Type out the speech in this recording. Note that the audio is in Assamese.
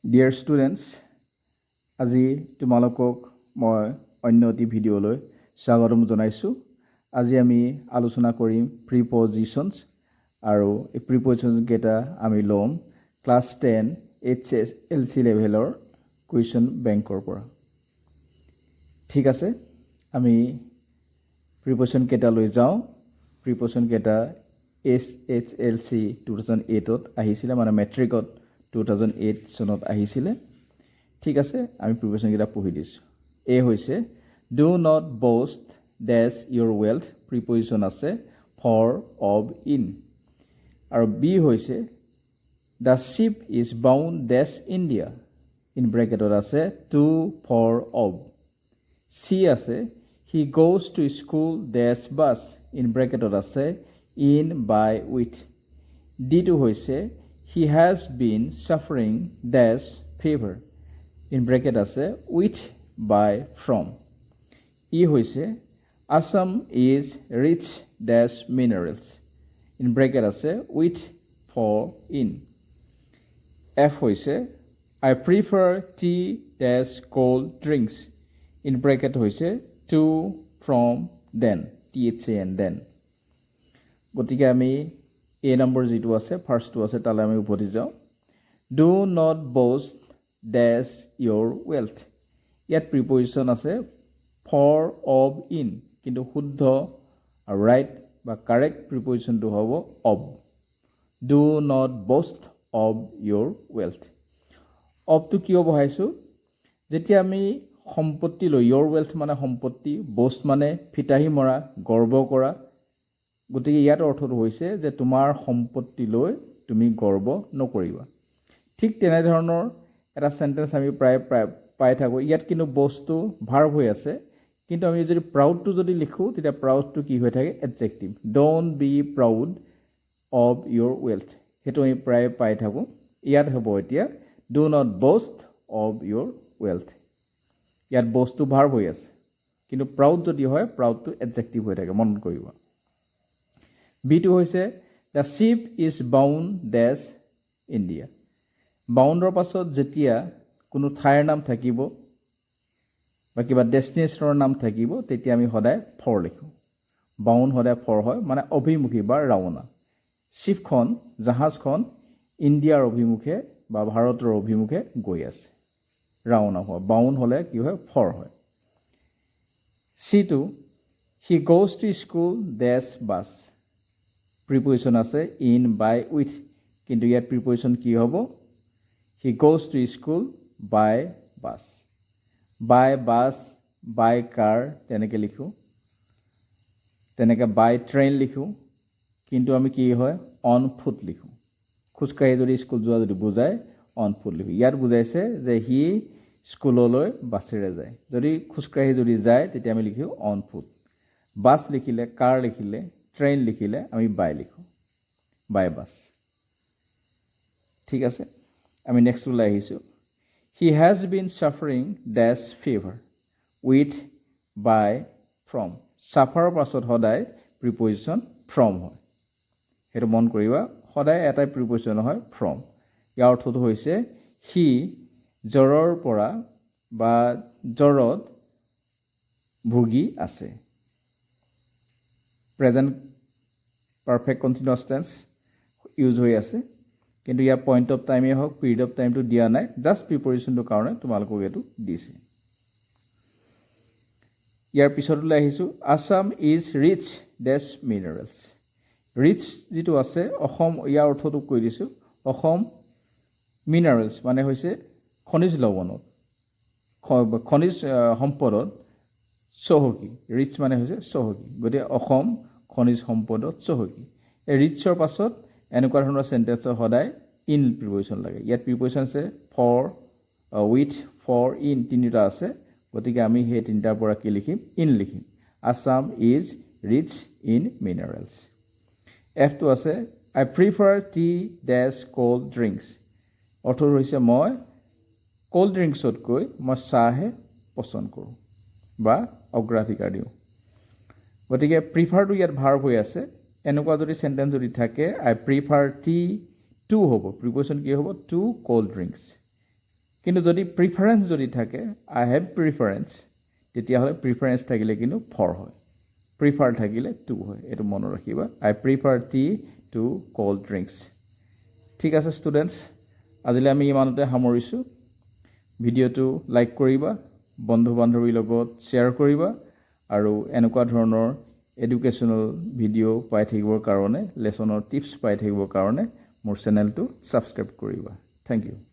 Dear students, আজি তোমালোকক মই অন্য এটি ভিডিঅ'লৈ স্বাগতম জনাইছো। আজি আমি আলোচনা কৰিম প্ৰিপজিশনছ আৰু এই প্ৰিপজিশন কেইটা আমি ল'ম ক্লাছ 10 HSLC লেভেলৰ কুৱেশ্যন বেংকৰ পৰা। ঠিক আছে, আমি প্ৰিপজিশন কেইটা লৈ যাওঁ। প্ৰিপজিশন কেইটা HSLC 2008 আহিছিলে, মানে মেট্ৰিকত 2008 চনত আহিছিলে। ঠিক আছে, আমি প্ৰিপজিশন কেইটা পঢ়ি দিছোঁ। এ হৈছে do not boast dash your wealth, preposition আছে ফৰ, অব, ইন। আৰু বি হৈছে the ship is bound dash India, in ব্ৰেকেটত আছে টু, ফৰ, অব। চি আছে he goes to school dash bus, in ব্ৰেকেটত আছে ইন, বাই, উইথ। ডিটো হৈছে he has been suffering dash fever, in bracket আছে with, by, from. E হৈছে Assam is rich dash minerals, in bracket আছে with, for, in. F হৈছে I prefer tea dash cold drinks, in bracket হৈছে to, from, then, THAN, then. গতিকে আমি এ নম্বৰ যিটো আছে ফাৰ্ষ্টটো আছে তালৈ আমি উভতি যাওঁ। Do not boast dash your wealth, ইয়াত প্ৰিপজিশন আছে ফৰ, অব, ইন, কিন্তু শুদ্ধ আৰু ৰাইট বা কাৰেক্ট প্ৰিপজিশনটো হ'ব of. Do not boast of your wealth. অবটো কিয় বহাইছোঁ? যেতিয়া আমি সম্পত্তি লৈ, ইয়ৰ ৱেল্থ মানে সম্পত্তি, বষ্ট মানে ফিতাহী মৰা, গৰ্ব কৰা, গতিকে ইয়াত অৰ্থটো হৈছে যে তোমাৰ সম্পত্তি লৈ তুমি গৰ্ব নকৰিবা। ঠিক তেনেধৰণৰ এটা চেণ্টেন্স আমি প্ৰায় পাই থাকোঁ। ইয়াত কিন্তু বস্তু ভাৰ্ব হৈ আছে, কিন্তু আমি যদি প্ৰাউডটো যদি লিখোঁ তেতিয়া প্ৰাউডটো কি হৈ থাকে? Adjective. Don't be proud of your wealth, সেইটো আমি প্ৰায় পাই থাকোঁ। ইয়াত হ'ব এতিয়া do not boast of your wealth. ইয়াত বস্তু ভাৰ্ব হৈ আছে, কিন্তু প্ৰাউড যদি হয় প্ৰাউডটো এডজেক্টিভ হৈ থাকে, মনত কৰিব। বিটো হৈছে the ship is bound dash India. বাউণ্ডৰ পাছত যেতিয়া কোনো ঠাইৰ নাম থাকিব বা কিবা ডেষ্টিনেশ্যনৰ নাম থাকিব তেতিয়া আমি সদায় ফৰ লিখোঁ। বাউণ্ড সদায় ফৰ হয়, মানে অভিমুখী বা ৰাওনা। শ্বিপখন, জাহাজখন ইণ্ডিয়াৰ অভিমুখে বা ভাৰতৰ অভিমুখে গৈ আছে, ৰাওনা হোৱা। বাউণ্ড হ'লে কি হয়? ফৰ হয়। চিটো he goes to school dash bus, preposition আছে ইন, বাই, উইথ, কিন্তু ইয়াত প্ৰিপজিশন কি হ'ব? He goes to school by bus. By bus, by car তেনেকৈ লিখোঁ, তেনেকৈ বাই ট্ৰেইন লিখোঁ, কিন্তু আমি কি হয়? অন ফুট লিখোঁ। খোজকাঢ়ি যদি স্কুল যোৱা যদি বুজায় অন ফুট লিখোঁ। ইয়াত বুজাইছে যে সি স্কুললৈ বাছেৰে যায়। যদি খোজকাঢ়ি যদি যায় তেতিয়া আমি লিখোঁ অন ফুট। বাছ লিখিলে, কাৰ লিখিলে, ট্ৰেইন লিখিলে আমি বাই লিখোঁ, বাই বাছ। ঠিক আছে, আমি নেক্সটলৈ আহিছোঁ। He has been suffering dash fever, with, by, from. ছাফাৰৰ পাছত সদায় প্ৰিপজিশন ফ্ৰম হয়, সেইটো মন কৰিবা। সদায় এটাই প্ৰিপজিশন হয়, ফ্ৰম। ইয়াৰ অৰ্থটো হৈছে সি জ্বৰৰ পৰা বা জ্বৰত ভুগি আছে। Present perfect continuous tense use হৈ আছে, কিন্তু ইয়াৰ পইণ্ট অফ টাইমেই হওক, পিৰিয়ড অফ টাইমটো দিয়া নাই, জাষ্ট প্ৰিপজিশনটোৰ কাৰণে তোমালোকক এইটো দিছে। ইয়াৰ পিছতলৈ আহিছোঁ। Assam is rich this minerals. Rich যিটো আছে অসম, ইয়াৰ অৰ্থটো কৈ দিছোঁ। অসম মিনাৰেলছ মানে হৈছে খনিজ লৱণত, খনিজ সম্পদত চহকী। ৰিচ মানে হৈছে চহকী, গতিকে অসম খনিজ সম্পদত চহকী। এই ৰিচৰ পাছত এনেকুৱা ধৰণৰ চেণ্টেন্সৰ সদায় ইন প্ৰিপজিশন লাগে। ইয়াত প্ৰিপজিশন আছে ফৰ, উইথ, ফৰ, ইন, তিনিটা আছে, গতিকে আমি সেই তিনিটাৰ পৰা কি লিখিম? ইন লিখিম। Assam is rich in minerals. এফটো আছে I prefer tea dash cold drinks. অৰ্থটো হৈছে মই কোল্ড ড্ৰিংকছতকৈ মই চাহহে পচন্দ কৰোঁ বা অগ্ৰাধিকাৰ দিওঁ। গতিকে প্ৰিফাৰটো ইয়াত ভাৰ্ব হৈ আছে। এনেকুৱা যদি চেণ্টেন্স যদি থাকে, আই প্ৰিফাৰ টি টু হ'ব, প্ৰিপজিশন কি হ'ব? To cold drinks. কিন্তু যদি প্ৰিফাৰেঞ্চ যদি থাকে আই হেভ প্ৰিফাৰেঞ্চ তেতিয়াহ'লে প্ৰিফাৰেঞ্চ থাকিলে কিন্তু ফৰ হয় প্ৰিফাৰ থাকিলে টু হয় এইটো মনত ৰাখিবা I prefer tea to cold drinks ঠিক আছে ষ্টুডেণ্টছ আজিলৈ আমি ইমানতে সামৰিছোঁ ভিডিঅ'টো লাইক কৰিবা বন্ধু বান্ধৱীৰ লগত শ্বেয়াৰ কৰিবা আৰু এনেকুৱা ধৰণৰ এডুকেশ্যনেল ভিডিঅ' পাই থাকিবৰ কাৰণে লেচনৰ টিপছ পাই থাকিবৰ কাৰণে মোৰ চেনেলটো ছাবস্ক্ৰাইব কৰিবা থেংক ইউ